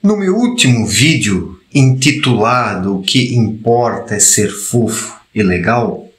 No meu último vídeo, intitulado "O que importa é ser fofo e legal",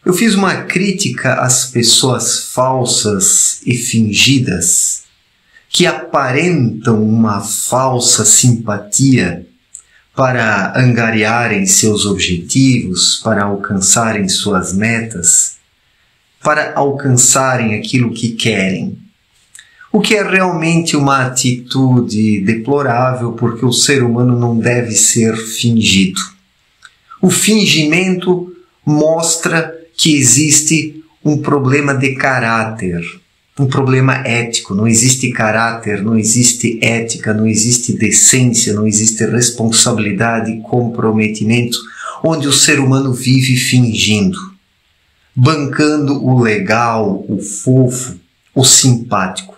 eu fiz uma crítica às pessoas falsas e fingidas que aparentam uma falsa simpatia para angariarem seus objetivos, para alcançarem suas metas, para alcançarem aquilo que querem. O que é realmente uma atitude deplorável, porque o ser humano não deve ser fingido. O fingimento mostra que existe um problema de caráter, um problema ético. Não existe caráter, não existe ética, não existe decência, não existe responsabilidade e comprometimento, onde o ser humano vive fingindo, bancando o legal, o fofo, o simpático.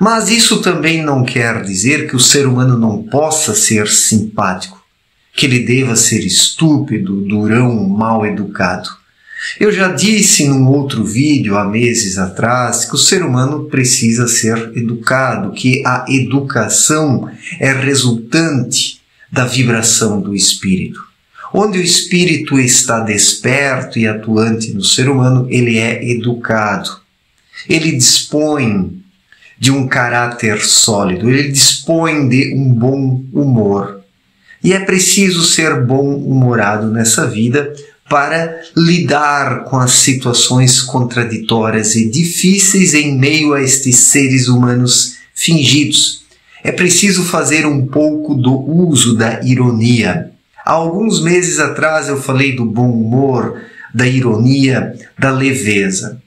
Mas isso também não quer dizer que o ser humano não possa ser simpático, que ele deva ser estúpido, durão, mal educado. Eu já disse num outro vídeo há meses atrás que o ser humano precisa ser educado, que a educação é resultante da vibração do espírito. Onde o espírito está desperto e atuante no ser humano, ele é educado. Ele dispõe de um caráter sólido, ele dispõe de um bom humor. E é preciso ser bom-humorado nessa vida para lidar com as situações contraditórias e difíceis em meio a estes seres humanos fingidos. É preciso fazer um pouco do uso da ironia. Há alguns meses atrás eu falei do bom humor, da ironia, da leveza.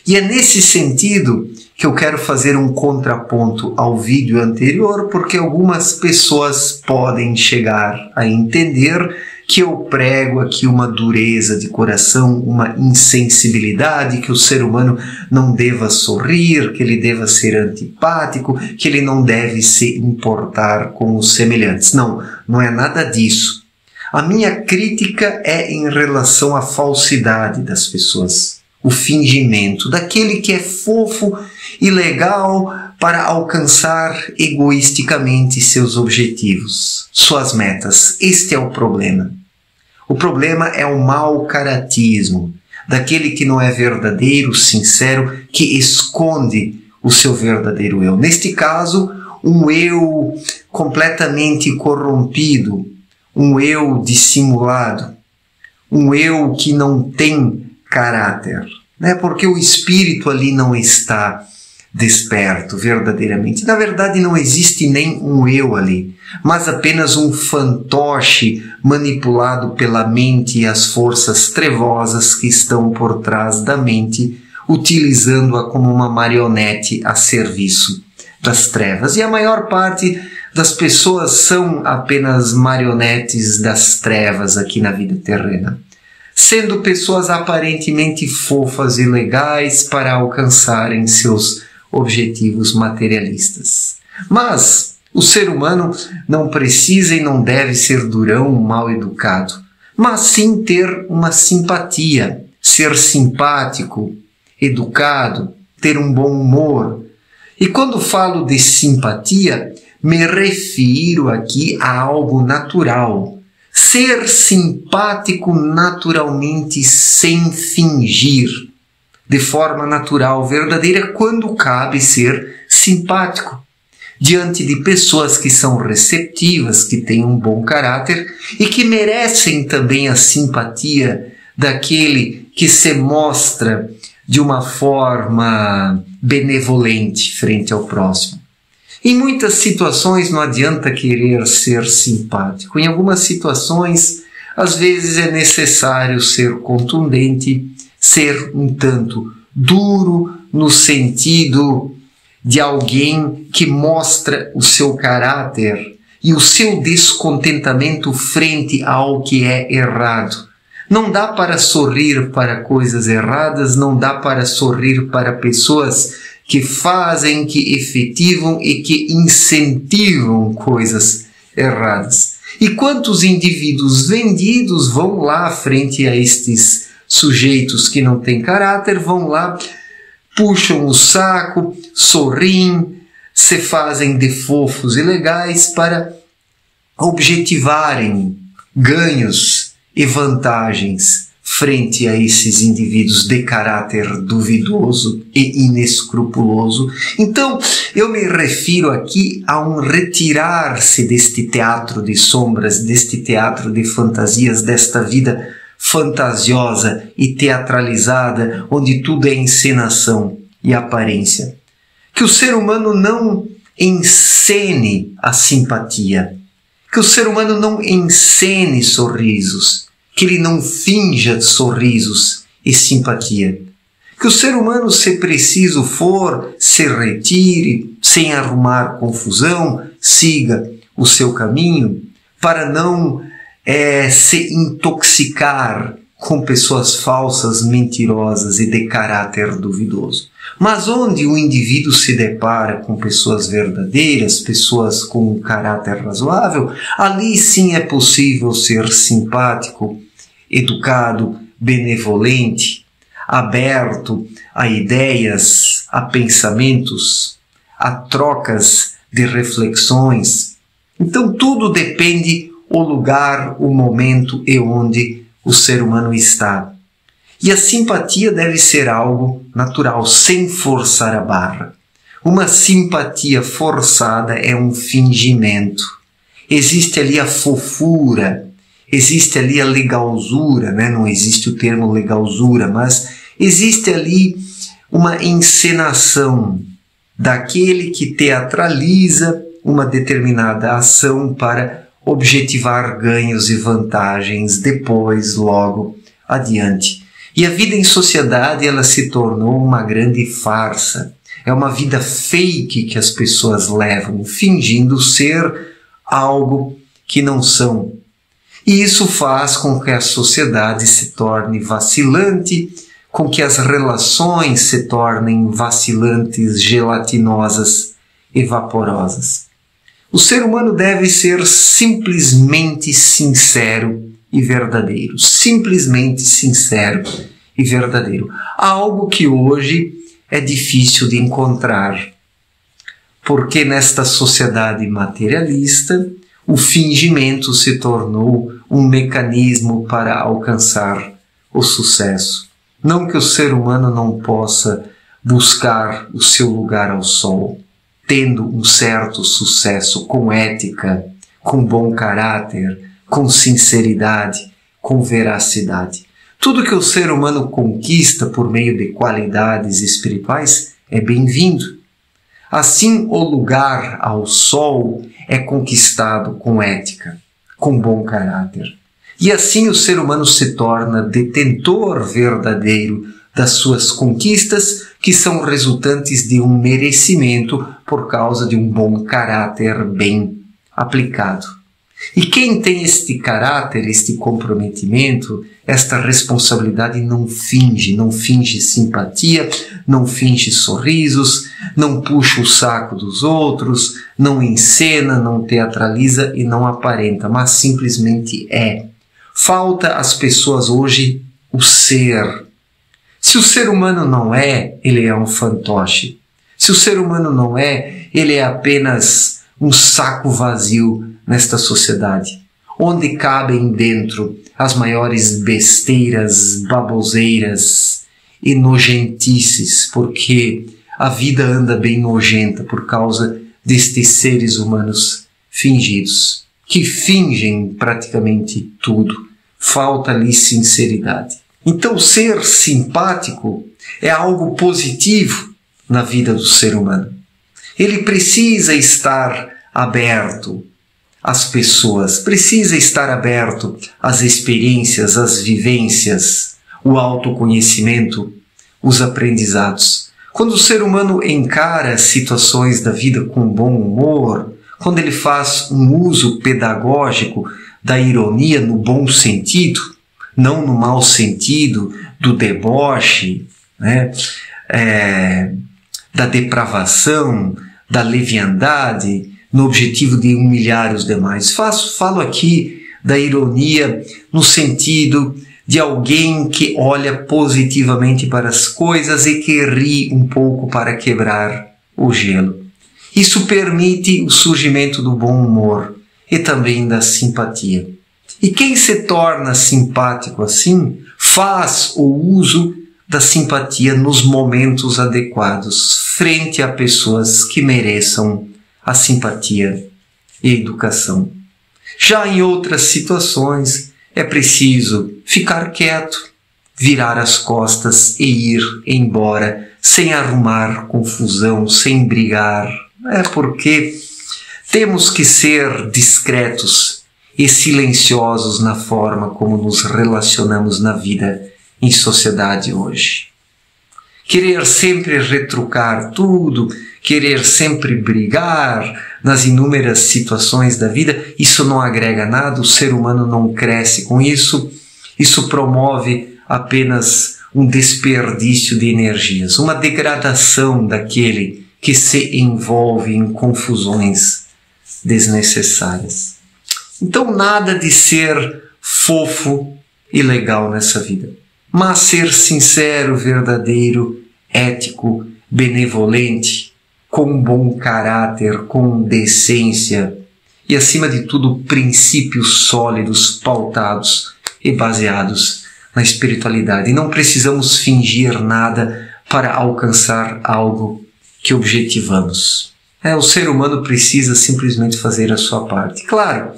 E é nesse sentido que eu quero fazer um contraponto ao vídeo anterior, porque algumas pessoas podem chegar a entender que eu prego aqui uma dureza de coração, uma insensibilidade, que o ser humano não deva sorrir, que ele deva ser antipático, que ele não deve se importar com os semelhantes. Não, não é nada disso. A minha crítica é em relação à falsidade das pessoas, o fingimento daquele que é fofo e legal para alcançar egoisticamente seus objetivos, suas metas. Este é o problema. O problema é o mau caratismo, daquele que não é verdadeiro, sincero, que esconde o seu verdadeiro eu. Neste caso, um eu completamente corrompido, um eu dissimulado, um eu que não tem caráter, né? Porque o espírito ali não está desperto verdadeiramente. Na verdade, não existe nem um eu ali, mas apenas um fantoche manipulado pela mente e as forças trevosas que estão por trás da mente, utilizando-a como uma marionete a serviço das trevas. E a maior parte das pessoas são apenas marionetes das trevas aqui na vida terrena, sendo pessoas aparentemente fofas e legais para alcançarem seus objetivos materialistas. Mas o ser humano não precisa e não deve ser durão, mal educado, mas sim ter uma simpatia, ser simpático, educado, ter um bom humor. E quando falo de simpatia, me refiro aqui a algo natural. Ser simpático naturalmente, sem fingir, de forma natural, verdadeira, quando cabe ser simpático, diante de pessoas que são receptivas, que têm um bom caráter e que merecem também a simpatia daquele que se mostra de uma forma benevolente frente ao próximo. Em muitas situações não adianta querer ser simpático. Em algumas situações, às vezes é necessário ser contundente, ser um tanto duro no sentido de alguém que mostra o seu caráter e o seu descontentamento frente ao que é errado. Não dá para sorrir para coisas erradas, não dá para sorrir para pessoas que fazem, que efetivam e que incentivam coisas erradas. E quantos indivíduos vendidos vão lá frente a estes sujeitos que não têm caráter, vão lá, puxam o saco, sorriem, se fazem de fofos e legais para objetivarem ganhos e vantagens frente a esses indivíduos de caráter duvidoso e inescrupuloso. Então, eu me refiro aqui a um retirar-se deste teatro de sombras, deste teatro de fantasias, desta vida fantasiosa e teatralizada, onde tudo é encenação e aparência. Que o ser humano não encene a simpatia, que o ser humano não encene sorrisos, que ele não finja sorrisos e simpatia. Que o ser humano, se preciso for, se retire, sem arrumar confusão, siga o seu caminho, para não se intoxicar com pessoas falsas, mentirosas e de caráter duvidoso. Mas onde o indivíduo se depara com pessoas verdadeiras, pessoas com um caráter razoável, ali sim é possível ser simpático, educado, benevolente, aberto a ideias, a pensamentos, a trocas de reflexões. Então tudo depende o lugar, o momento e onde o ser humano está. E a simpatia deve ser algo natural, sem forçar a barra. Uma simpatia forçada é um fingimento. Existe ali a fofura, existe ali a legalzura, né? Não existe o termo legalzura, mas existe ali uma encenação daquele que teatraliza uma determinada ação para objetivar ganhos e vantagens depois, logo adiante. E a vida em sociedade, ela se tornou uma grande farsa. É uma vida fake que as pessoas levam, fingindo ser algo que não são. E isso faz com que a sociedade se torne vacilante, com que as relações se tornem vacilantes, gelatinosas e vaporosas. O ser humano deve ser simplesmente sincero e verdadeiro. Simplesmente sincero e verdadeiro. Algo que hoje é difícil de encontrar. Porque nesta sociedade materialista, o fingimento se tornou um mecanismo para alcançar o sucesso. Não que o ser humano não possa buscar o seu lugar ao sol, tendo um certo sucesso com ética, com bom caráter, com sinceridade, com veracidade. Tudo que o ser humano conquista por meio de qualidades espirituais é bem-vindo. Assim, o lugar ao sol é conquistado com ética, com bom caráter. E assim o ser humano se torna detentor verdadeiro das suas conquistas, que são resultantes de um merecimento por causa de um bom caráter bem aplicado. E quem tem este caráter, este comprometimento, esta responsabilidade não finge simpatia, não finge sorrisos, não puxa o saco dos outros, não encena, não teatraliza e não aparenta, mas simplesmente é. Falta às pessoas hoje o ser. Se o ser humano não é, ele é um fantoche. Se o ser humano não é, ele é apenas um saco vazio nesta sociedade, onde cabem dentro as maiores besteiras, baboseiras e nojentices, porque a vida anda bem nojenta por causa destes seres humanos fingidos, que fingem praticamente tudo. Falta ali sinceridade. Então, ser simpático é algo positivo na vida do ser humano. Ele precisa estar aberto às pessoas, precisa estar aberto às experiências, às vivências, o autoconhecimento, os aprendizados. Quando o ser humano encara situações da vida com bom humor, quando ele faz um uso pedagógico da ironia no bom sentido, não no mau sentido do deboche, né? Da depravação, da leviandade, no objetivo de humilhar os demais. Falo aqui da ironia no sentido de alguém que olha positivamente para as coisas e que ri um pouco para quebrar o gelo. Isso permite o surgimento do bom humor e também da simpatia. E quem se torna simpático assim, faz o uso da simpatia nos momentos adequados, frente a pessoas que mereçam a simpatia e educação. Já em outras situações, é preciso ficar quieto, virar as costas e ir embora, sem arrumar confusão, sem brigar. É porque temos que ser discretos e silenciosos na forma como nos relacionamos na vida em sociedade hoje. Querer sempre retrucar tudo, querer sempre brigar nas inúmeras situações da vida, isso não agrega nada, o ser humano não cresce com isso, isso promove apenas um desperdício de energias, uma degradação daquele que se envolve em confusões desnecessárias. Então nada de ser fofo e legal nessa vida, mas ser sincero, verdadeiro, ético, benevolente, com bom caráter, com decência e, acima de tudo, princípios sólidos, pautados e baseados na espiritualidade. E não precisamos fingir nada para alcançar algo que objetivamos. O ser humano precisa simplesmente fazer a sua parte. Claro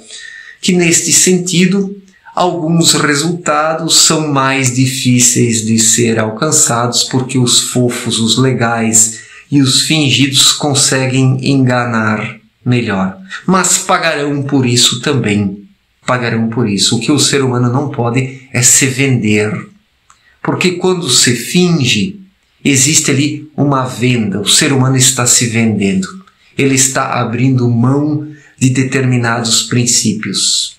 que, neste sentido, alguns resultados são mais difíceis de ser alcançados porque os fofos, os legais e os fingidos conseguem enganar melhor. Mas pagarão por isso também. Pagarão por isso. O que o ser humano não pode é se vender. Porque quando se finge, existe ali uma venda. O ser humano está se vendendo. Ele está abrindo mão de determinados princípios.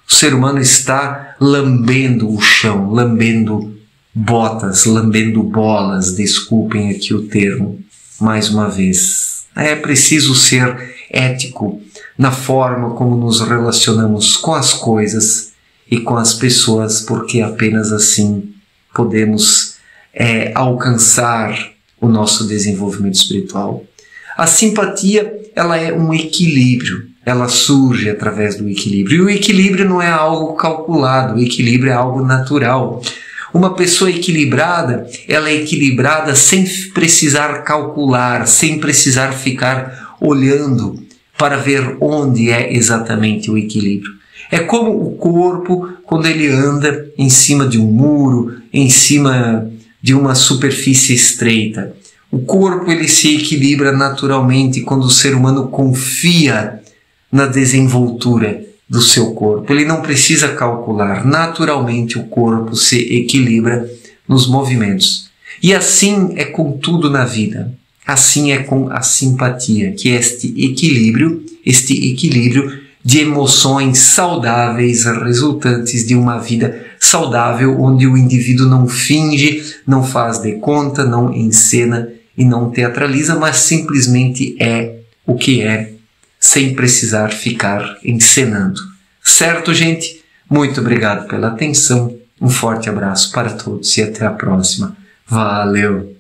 O ser humano está lambendo o chão, lambendo botas, lambendo bolas, desculpem aqui o termo, mais uma vez. É preciso ser ético na forma como nos relacionamos com as coisas e com as pessoas, porque apenas assim podemos alcançar o nosso desenvolvimento espiritual. A simpatia, ela é um equilíbrio. Ela surge através do equilíbrio. E o equilíbrio não é algo calculado, o equilíbrio é algo natural. Uma pessoa equilibrada, ela é equilibrada sem precisar calcular, sem precisar ficar olhando para ver onde é exatamente o equilíbrio. É como o corpo quando ele anda em cima de um muro, em cima de uma superfície estreita. O corpo ele se equilibra naturalmente quando o ser humano confia na desenvoltura do seu corpo. Ele não precisa calcular. Naturalmente o corpo se equilibra nos movimentos. E assim é com tudo na vida. Assim é com a simpatia, que é este equilíbrio de emoções saudáveis resultantes de uma vida saudável, onde o indivíduo não finge, não faz de conta, não encena e não teatraliza, mas simplesmente é o que é, sem precisar ficar encenando. Certo, gente? Muito obrigado pela atenção, um forte abraço para todos e até a próxima. Valeu!